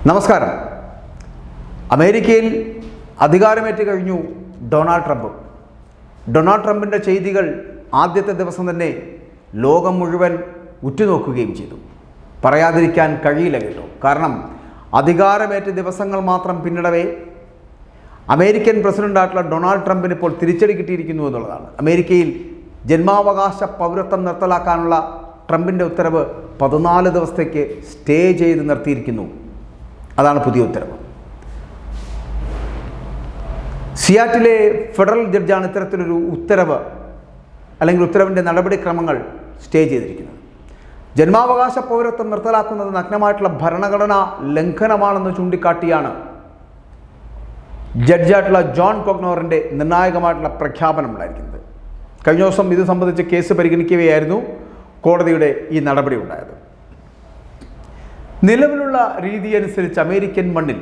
നമസ്കാരം. അമേരിക്കയിൽ അധികാരമേറ്റ് കഴിഞ്ഞു ഡൊണാൾഡ് ട്രംപ്. ഡൊണാൾഡ് ട്രംപിൻ്റെ ചെയ്തികൾ ആദ്യത്തെ ദിവസം തന്നെ ലോകം മുഴുവൻ ഉറ്റുനോക്കുകയും ചെയ്തു. പറയാതിരിക്കാൻ കഴിയില്ല കേട്ടോ. കാരണം അധികാരമേറ്റ ദിവസങ്ങൾ മാത്രം പിന്നിടവേ അമേരിക്കൻ പ്രസിഡൻ്റായിട്ടുള്ള ഡൊണാൾഡ് ട്രംപിന് ഇപ്പോൾ തിരിച്ചടി കിട്ടിയിരിക്കുന്നു എന്നുള്ളതാണ്. അമേരിക്കയിൽ ജന്മാവകാശ പൗരത്വം നിർത്തലാക്കാനുള്ള ട്രംപിൻ്റെ ഉത്തരവ് 14 ദിവസത്തേക്ക് സ്റ്റേ ചെയ്ത് നിർത്തിയിരിക്കുന്നു. അതാണ് പുതിയ ഉത്തരവ്. സിയാറ്റിലെ ഫെഡറൽ ജഡ്ജാണ് ഇത്തരത്തിലൊരു ഉത്തരവ് അല്ലെങ്കിൽ ഉത്തരവിൻ്റെ നടപടിക്രമങ്ങൾ സ്റ്റേ ചെയ്തിരിക്കുന്നത്. ജന്മാവകാശ പൗരത്വം നിർത്തലാക്കുന്നത് നഗ്നമായിട്ടുള്ള ഭരണഘടനാ ലംഘനമാണെന്ന് ചൂണ്ടിക്കാട്ടിയാണ് ജഡ്ജായിട്ടുള്ള ജോൺ കോഗ്നോറിൻ്റെ നിർണായകമായിട്ടുള്ള പ്രഖ്യാപനം ഉണ്ടായിരിക്കുന്നത്. കഴിഞ്ഞ ദിവസം ഇത് സംബന്ധിച്ച് കേസ് പരിഗണിക്കുകയായിരുന്നു കോടതിയുടെ ഈ നടപടി ഉണ്ടായത്. നിലവിലുള്ള രീതി അനുസരിച്ച് അമേരിക്കൻ മണ്ണിൽ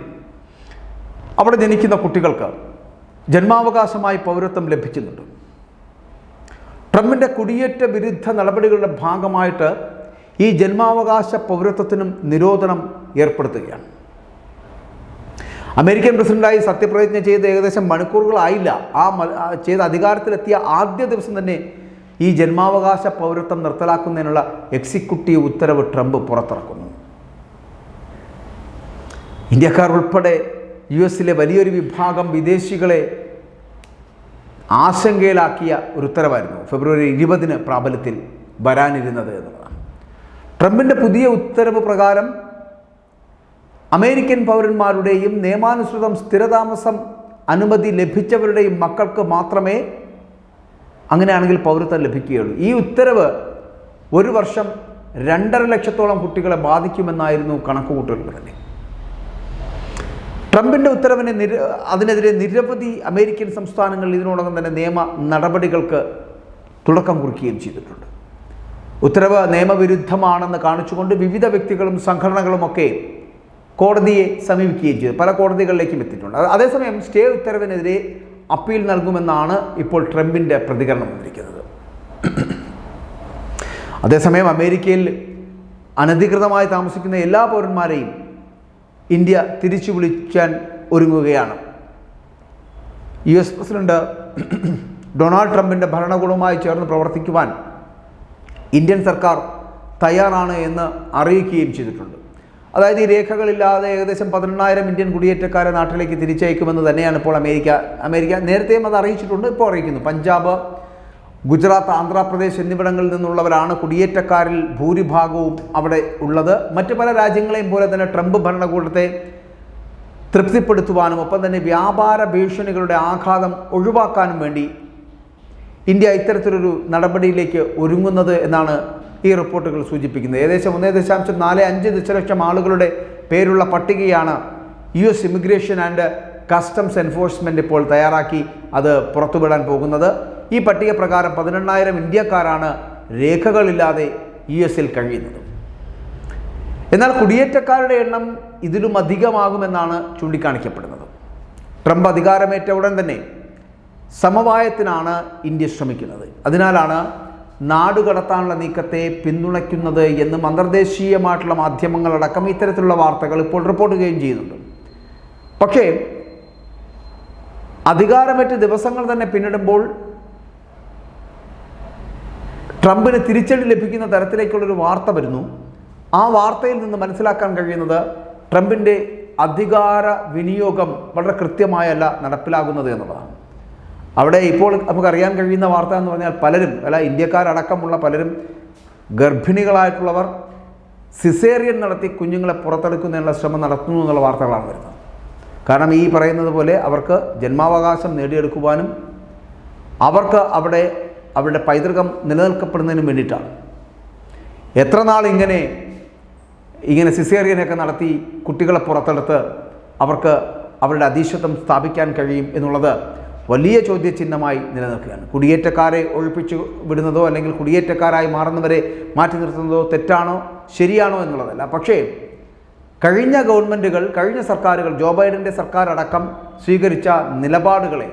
അവിടെ ജനിക്കുന്ന കുട്ടികൾക്ക് ജന്മാവകാശമായി പൗരത്വം ലഭിക്കുന്നുണ്ട്. ട്രംപിൻ്റെ കുടിയേറ്റ വിരുദ്ധ നടപടികളുടെ ഭാഗമായിട്ട് ഈ ജന്മാവകാശ പൗരത്വത്തിനും നിരോധനം ഏർപ്പെടുത്തുകയാണ്. അമേരിക്കൻ പ്രസിഡന്റായി സത്യപ്രതിജ്ഞ ചെയ്ത് ഏകദേശം മണിക്കൂറുകളായില്ല. ചെയ്ത അധികാരത്തിലെത്തിയ ആദ്യ ദിവസം തന്നെ ഈ ജന്മാവകാശ പൗരത്വം നിർത്തലാക്കുന്നതിനുള്ള എക്സിക്യൂട്ടീവ് ഉത്തരവ് ട്രംപ് പുറത്തിറക്കുന്നു. ഇന്ത്യക്കാർ ഉൾപ്പെടെ US-ലെ വലിയൊരു വിഭാഗം വിദേശികളെ ആശങ്കയിലാക്കിയ ഒരു ഉത്തരവായിരുന്നു ഫെബ്രുവരി 20 പ്രാബല്യത്തിൽ വരാനിരുന്നത് എന്നുള്ളതാണ്. ട്രംപിൻ്റെ പുതിയ ഉത്തരവ് പ്രകാരം അമേരിക്കൻ പൗരന്മാരുടെയും നിയമാനുസൃതം സ്ഥിരതാമസം അനുമതി ലഭിച്ചവരുടെയും മക്കൾക്ക് മാത്രമേ അങ്ങനെയാണെങ്കിൽ പൗരത്വം ലഭിക്കുകയുള്ളൂ. ഈ ഉത്തരവ് ഒരു വർഷം 2.5 ലക്ഷത്തോളം കുട്ടികളെ ബാധിക്കുമെന്നായിരുന്നു കണക്കുകൂട്ടലുകൾ തന്നെ. ട്രംപിൻ്റെ ഉത്തരവിന് അതിനെതിരെ നിരവധി അമേരിക്കൻ സംസ്ഥാനങ്ങൾ ഇതിനോടകം തന്നെ നിയമ നടപടികൾക്ക് തുടക്കം കുറിക്കുകയും ചെയ്തിട്ടുണ്ട്. ഉത്തരവ് നിയമവിരുദ്ധമാണെന്ന് കാണിച്ചുകൊണ്ട് വിവിധ വ്യക്തികളും സംഘടനകളുമൊക്കെ കോടതിയെ സമീപിക്കുകയും ചെയ്തു. പല കോടതികളിലേക്കും എത്തിയിട്ടുണ്ട്. അതേസമയം സ്റ്റേ ഉത്തരവിനെതിരെ അപ്പീൽ നൽകുമെന്നാണ് ഇപ്പോൾ ട്രംപിൻ്റെ പ്രതികരണം വന്നിരിക്കുന്നത്. അതേസമയം അമേരിക്കയിൽ അനധികൃതമായി താമസിക്കുന്ന എല്ലാ പൗരന്മാരെയും ഇന്ത്യ തിരിച്ചു വിളിക്കാൻ ഒരുങ്ങുകയാണ്. US പ്രസിഡന്റ് ഡൊണാൾഡ് ട്രംപിൻ്റെ ഭരണകൂടവുമായി ചേർന്ന് പ്രവർത്തിക്കുവാൻ ഇന്ത്യൻ സർക്കാർ തയ്യാറാണ് എന്ന് അറിയിക്കുകയും ചെയ്തിട്ടുണ്ട്. അതായത് ഈ രേഖകളില്ലാതെ ഏകദേശം 18,000 ഇന്ത്യൻ കുടിയേറ്റക്കാരെ നാട്ടിലേക്ക് തിരിച്ചയക്കുമെന്ന് തന്നെയാണ് ഇപ്പോൾ അമേരിക്ക നേരത്തെയും അത് അറിയിച്ചിട്ടുണ്ട്, ഇപ്പോൾ അറിയിക്കുന്നു. പഞ്ചാബ്, ഗുജറാത്ത്, ആന്ധ്രാപ്രദേശ് എന്നിവിടങ്ങളിൽ നിന്നുള്ളവരാണ് കുടിയേറ്റക്കാരിൽ ഭൂരിഭാഗവും അവിടെ ഉള്ളത്. മറ്റ് പല രാജ്യങ്ങളെയും പോലെ തന്നെ ട്രംപ് ഭരണകൂടത്തെ തൃപ്തിപ്പെടുത്തുവാനും ഒപ്പം തന്നെ വ്യാപാര ഭീഷണികളുടെ ആഘാതം ഒഴിവാക്കാനും വേണ്ടി ഇന്ത്യ ഇത്തരത്തിലൊരു നടപടിയിലേക്ക് ഒരുങ്ങുന്നത് എന്നാണ് ഈ റിപ്പോർട്ടുകൾ സൂചിപ്പിക്കുന്നത്. ഏകദേശം 1.45 ദശലക്ഷം ആളുകളുടെ പേരുള്ള പട്ടികയാണ് US immigration and customs enforcement ഇപ്പോൾ തയ്യാറാക്കി അത് പുറത്തുവിടാൻ പോകുന്നത്. ഈ പട്ടിക പ്രകാരം 18,000 ഇന്ത്യക്കാരാണ് രേഖകളില്ലാതെ US-ൽ കഴിയുന്നത്. എന്നാൽ കുടിയേറ്റക്കാരുടെ എണ്ണം ഇതിലും അധികമാകുമെന്നാണ് ചൂണ്ടിക്കാണിക്കപ്പെടുന്നത്. ട്രംപ് അധികാരമേറ്റ ഉടൻ തന്നെ സമവായത്തിനാണ് ഇന്ത്യ ശ്രമിക്കുന്നത്. അതിനാലാണ് നാടുകടത്താനുള്ള നീക്കത്തെ പിന്തുണയ്ക്കുന്നത് എന്ന് അന്തർദേശീയമായിട്ടുള്ള മാധ്യമങ്ങളടക്കം ഇത്തരത്തിലുള്ള വാർത്തകൾ ഇപ്പോൾ റിപ്പോർട്ട് ചെയ്യുകയും ചെയ്യുന്നുണ്ട്. പക്ഷേ അധികാരമേറ്റ ദിവസങ്ങൾ തന്നെ പിന്നിടുമ്പോൾ ട്രംപിന് തിരിച്ചടി ലഭിക്കുന്ന തരത്തിലേക്കുള്ളൊരു വാർത്ത വരുന്നു. ആ വാർത്തയിൽ നിന്ന് മനസ്സിലാക്കാൻ കഴിയുന്നത് ട്രംപിൻ്റെ അധികാര വിനിയോഗം വളരെ കൃത്യമായല്ല നടപ്പിലാകുന്നത് എന്നുള്ളതാണ്. അവിടെ ഇപ്പോൾ നമുക്കറിയാൻ കഴിയുന്ന വാർത്ത എന്ന് പറഞ്ഞാൽ പലരും, ഇന്ത്യക്കാരടക്കമുള്ള പലരും ഗർഭിണികളായിട്ടുള്ളവർ സിസേറിയൻ നടത്തി കുഞ്ഞുങ്ങളെ പുറത്തെടുക്കുന്നതിനുള്ള ശ്രമം നടത്തുന്നു എന്നുള്ള വാർത്തകളാണ് വരുന്നത്. കാരണം ഈ പറയുന്നത് പോലെ അവർക്ക് ജന്മാവകാശം നേടിയെടുക്കുവാനും അവർക്ക് അവിടെ അവരുടെ പൈതൃകം നിലനിൽക്കപ്പെടുന്നതിനും വേണ്ടിയിട്ടാണ്. എത്ര നാൾ ഇങ്ങനെ സിസേറിയനൊക്കെ നടത്തി കുട്ടികളെ പുറത്തെടുത്ത് അവർക്ക് അവരുടെ അധീശത്വം സ്ഥാപിക്കാൻ കഴിയും എന്നുള്ളത് വലിയ ചോദ്യചിഹ്നമായി നിലനിൽക്കുകയാണ്. കുടിയേറ്റക്കാരെ ഒഴിപ്പിച്ചു വിടുന്നതോ അല്ലെങ്കിൽ കുടിയേറ്റക്കാരായി മാറുന്നവരെ മാറ്റി നിർത്തുന്നതോ തെറ്റാണോ ശരിയാണോ എന്നുള്ളതല്ല. പക്ഷേ കഴിഞ്ഞ ഗവൺമെൻറ്റുകൾ, കഴിഞ്ഞ സർക്കാരുകൾ, ജോ ബൈഡൻ്റെ സർക്കാർ അടക്കം സ്വീകരിച്ച നിലപാടുകളെ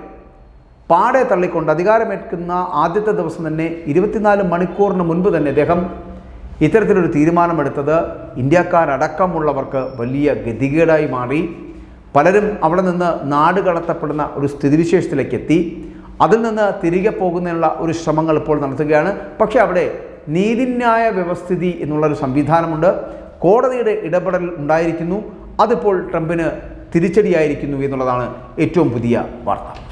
പാടെ തള്ളിക്കൊണ്ട് അധികാരമേൽക്കുന്ന ആദ്യത്തെ ദിവസം തന്നെ 24 മണിക്കൂറിന് മുൻപ് തന്നെ അദ്ദേഹം ഇത്തരത്തിലൊരു തീരുമാനമെടുത്തത് ഇന്ത്യക്കാരടക്കമുള്ളവർക്ക് വലിയ ഗതികേടായി മാറി. പലരും അവിടെ നിന്ന് നാട് കടത്തപ്പെടുന്ന ഒരു സ്ഥിതിവിശേഷത്തിലേക്ക് എത്തി. അതിൽ നിന്ന് തിരികെ പോകുന്നതിനുള്ള ഒരു ശ്രമങ്ങൾ ഇപ്പോൾ നടത്തുകയാണ്. പക്ഷേ അവിടെ നീതിന്യായ വ്യവസ്ഥിതി എന്നുള്ളൊരു സംവിധാനമുണ്ട്. കോടതിയുടെ ഇടപെടൽ ഉണ്ടായിരിക്കുന്നു. അതിപ്പോൾ ട്രംപിന് തിരിച്ചടിയായിരിക്കുന്നു എന്നുള്ളതാണ് ഏറ്റവും പുതിയ വാർത്ത.